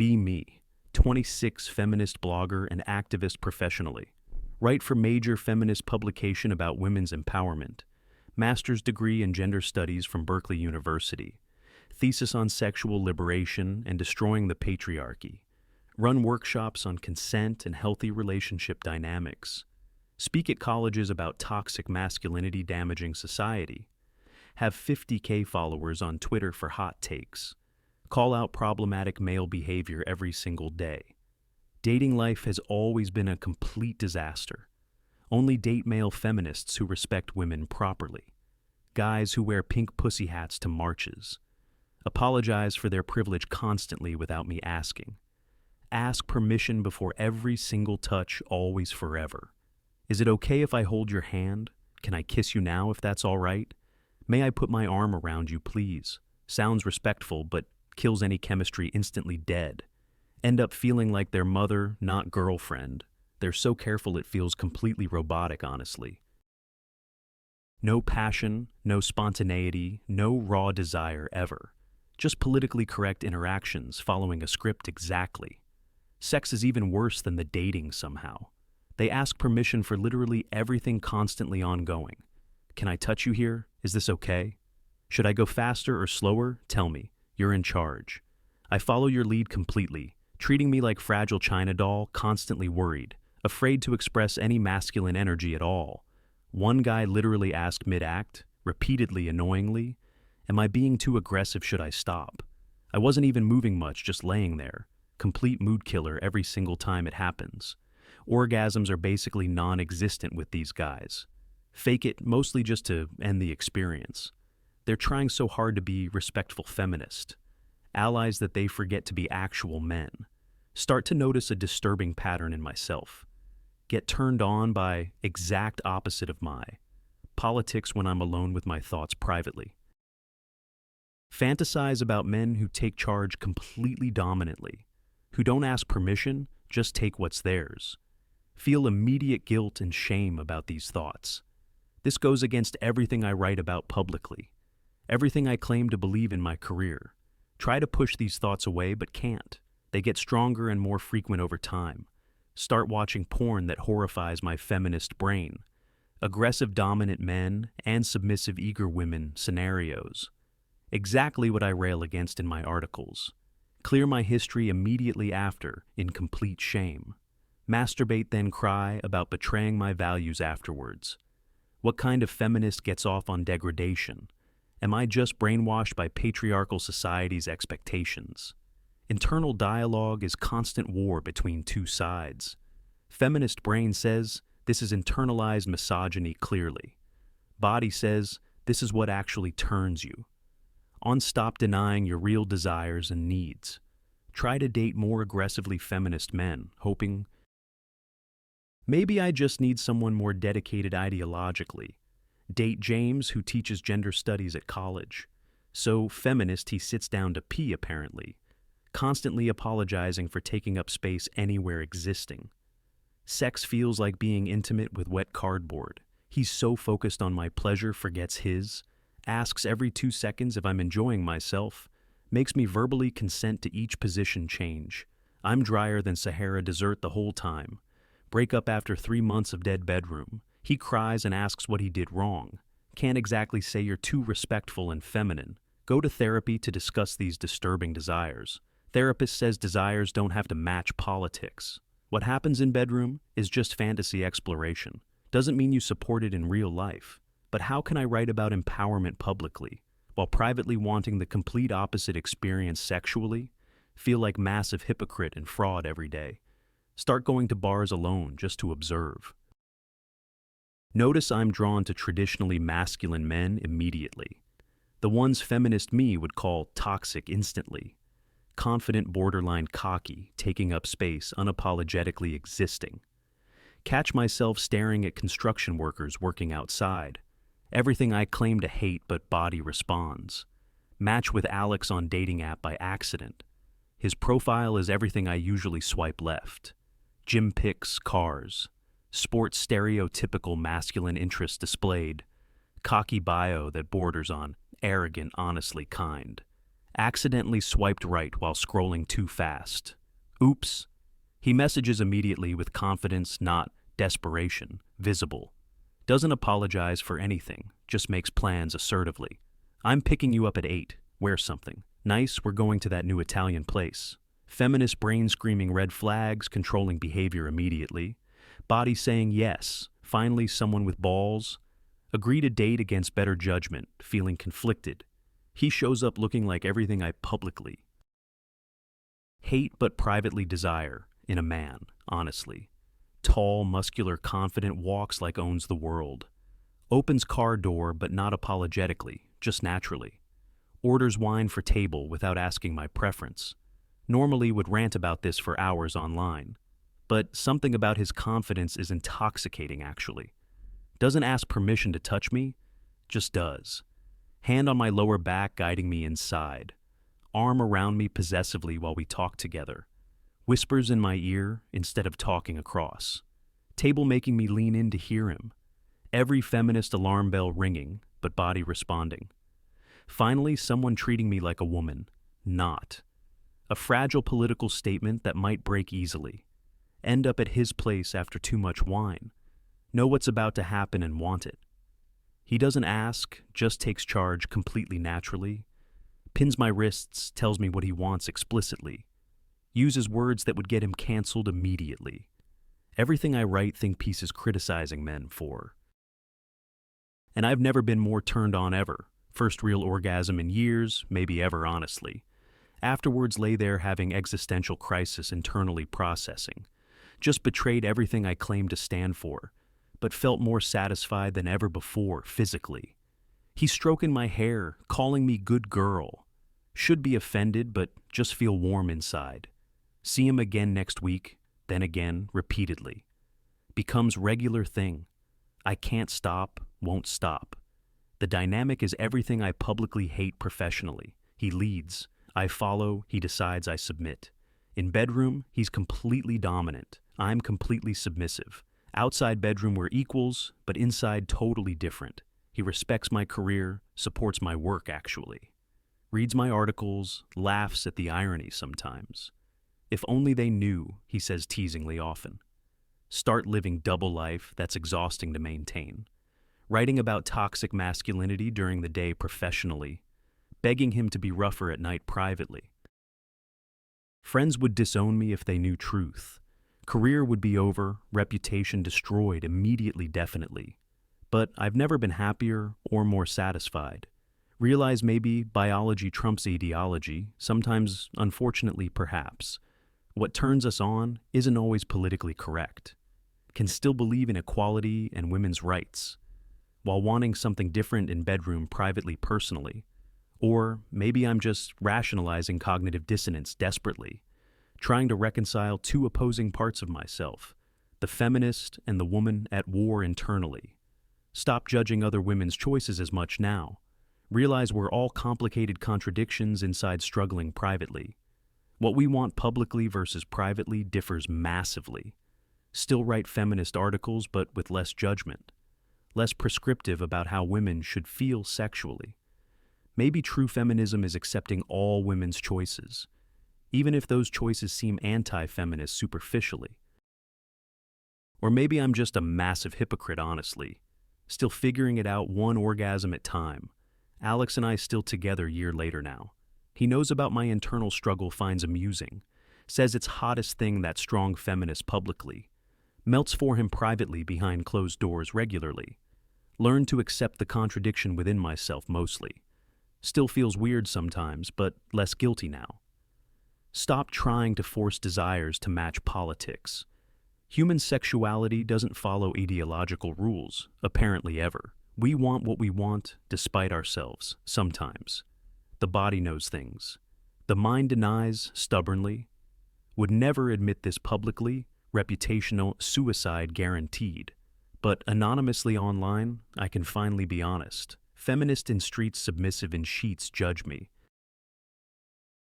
Be me, 26 feminist blogger and activist professionally. Write for major feminist publication about women's empowerment. Master's degree in gender studies from Berkeley University. Thesis on sexual liberation and destroying the patriarchy. Run workshops on consent and healthy relationship dynamics. Speak at colleges about toxic masculinity damaging society. Have 50K followers on Twitter for hot takes. Call out problematic male behavior every single day. Dating life has always been a complete disaster. Only date male feminists who respect women properly. Guys who wear pink pussy hats to marches. Apologize for their privilege constantly without me asking. Ask permission before every single touch, always forever. Is it okay if I hold your hand? Can I kiss you now if that's all right? May I put my arm around you, please? Sounds respectful, but kills any chemistry instantly dead. End up feeling like their mother, not girlfriend. They're so careful it feels completely robotic, honestly. No passion, no spontaneity, no raw desire ever. Just politically correct interactions following a script exactly. Sex is even worse than the dating somehow. They ask permission for literally everything constantly ongoing. Can I touch you here? Is this okay? Should I go faster or slower? Tell me. You're in charge. I follow your lead completely, treating me like fragile china doll, constantly worried, afraid to express any masculine energy at all. One guy literally asked mid-act, repeatedly annoyingly, "Am I being too aggressive? Should I stop?" I wasn't even moving much, just laying there. Complete mood killer every single time it happens. Orgasms are basically non-existent with these guys. Fake it mostly just to end the experience. They're trying so hard to be respectful feminist. Allies that they forget to be actual men. Start to notice a disturbing pattern in myself. Get turned on by exact opposite of my politics when I'm alone with my thoughts privately. Fantasize about men who take charge completely dominantly, who don't ask permission, just take what's theirs. Feel immediate guilt and shame about these thoughts. This goes against everything I write about publicly, everything I claim to believe in my career. Try to push these thoughts away, but can't. They get stronger and more frequent over time. Start watching porn that horrifies my feminist brain. Aggressive dominant men and submissive eager women scenarios. Exactly what I rail against in my articles. Clear my history immediately after, in complete shame. Masturbate then cry about betraying my values afterwards. What kind of feminist gets off on degradation? Am I just brainwashed by patriarchal society's expectations? Internal dialogue is constant war between two sides. Feminist brain says this is internalized misogyny clearly. Body says this is what actually turns you. Stop denying your real desires and needs. Try to date more aggressively feminist men, hoping maybe I just need someone more dedicated ideologically. Date James, who teaches gender studies at college. So feminist he sits down to pee, apparently, constantly apologizing for taking up space anywhere existing. Sex feels like being intimate with wet cardboard. He's so focused on my pleasure, forgets his. Asks every 2 seconds if I'm enjoying myself. Makes me verbally consent to each position change. I'm drier than Sahara Desert the whole time. Break up after 3 months of dead bedroom. He cries and asks what he did wrong. Can't exactly say you're too respectful and feminine. Go to therapy to discuss these disturbing desires. Therapist says desires don't have to match politics. What happens in bedroom is just fantasy exploration. Doesn't mean you support it in real life. But how can I write about empowerment publicly, while privately wanting the complete opposite experience sexually? Feel like massive hypocrite and fraud every day. Start going to bars alone just to observe. Notice I'm drawn to traditionally masculine men immediately. The ones feminist me would call toxic instantly. Confident, borderline cocky, taking up space, unapologetically existing. Catch myself staring at construction workers working outside. Everything I claim to hate but body responds. Match with Alex on dating app by accident. His profile is everything I usually swipe left. Gym pics, cars. Sports stereotypical masculine interests displayed. Cocky bio that borders on arrogant, honestly kind. Accidentally swiped right while scrolling too fast. Oops. He messages immediately with confidence, not desperation, visible. Doesn't apologize for anything, just makes plans assertively. I'm picking you up at 8. Wear something. Nice, we're going to that new Italian place. Feminist brain screaming red flags, controlling behavior immediately. Body saying yes, finally someone with balls. Agree to date against better judgment, feeling conflicted. He shows up looking like everything I publicly hate but privately desire in a man, honestly. Tall, muscular, confident, walks like owns the world. Opens car door but not apologetically, just naturally. Orders wine for table without asking my preference. Normally would rant about this for hours online. But something about his confidence is intoxicating, actually. Doesn't ask permission to touch me, just does. Hand on my lower back guiding me inside. Arm around me possessively while we talk together. Whispers in my ear instead of talking across. Table making me lean in to hear him. Every feminist alarm bell ringing, but body responding. Finally, someone treating me like a woman. Not. A fragile political statement that might break easily. End up at his place after too much wine. Know what's about to happen and want it. He doesn't ask, just takes charge completely naturally. Pins my wrists, tells me what he wants explicitly. Uses words that would get him canceled immediately. Everything I write think pieces criticizing men for. And I've never been more turned on ever. First real orgasm in years, maybe ever honestly. Afterwards lay there having existential crisis internally processing. Just betrayed everything I claimed to stand for, but felt more satisfied than ever before physically. He's stroking my hair, calling me good girl. Should be offended, but just feel warm inside. See him again next week, then again, repeatedly. Becomes regular thing. I can't stop, won't stop. The dynamic is everything I publicly hate professionally. He leads. I follow, he decides, I submit. In bedroom, he's completely dominant. I'm completely submissive. Outside bedroom we're equals, but inside totally different. He respects my career, supports my work actually. Reads my articles, laughs at the irony sometimes. If only they knew, he says teasingly often. Start living double life that's exhausting to maintain. Writing about toxic masculinity during the day professionally. Begging him to be rougher at night privately. Friends would disown me if they knew truth. Career would be over, reputation destroyed immediately definitely. But I've never been happier or more satisfied. Realize maybe biology trumps ideology, sometimes unfortunately perhaps. What turns us on isn't always politically correct. Can still believe in equality and women's rights, while wanting something different in bedroom privately personally. Or maybe I'm just rationalizing cognitive dissonance desperately, trying to reconcile two opposing parts of myself, the feminist and the woman at war internally. Stop judging other women's choices as much now. Realize we're all complicated contradictions inside struggling privately. What we want publicly versus privately differs massively. Still write feminist articles, but with less judgment. Less prescriptive about how women should feel sexually. Maybe true feminism is accepting all women's choices, even if those choices seem anti-feminist superficially. Or maybe I'm just a massive hypocrite, honestly, still figuring it out one orgasm at a time. Alex and I still together a year later now. He knows about my internal struggle, finds amusing, says it's hottest thing that strong feminist publicly, melts for him privately behind closed doors regularly. Learned to accept the contradiction within myself mostly. Still feels weird sometimes, but less guilty now. Stop trying to force desires to match politics. Human sexuality doesn't follow ideological rules, apparently ever. We want what we want, despite ourselves, sometimes. The body knows things. The mind denies, stubbornly. Would never admit this publicly, reputational suicide guaranteed. But anonymously online, I can finally be honest. Feminist in streets, submissive in sheets judge me.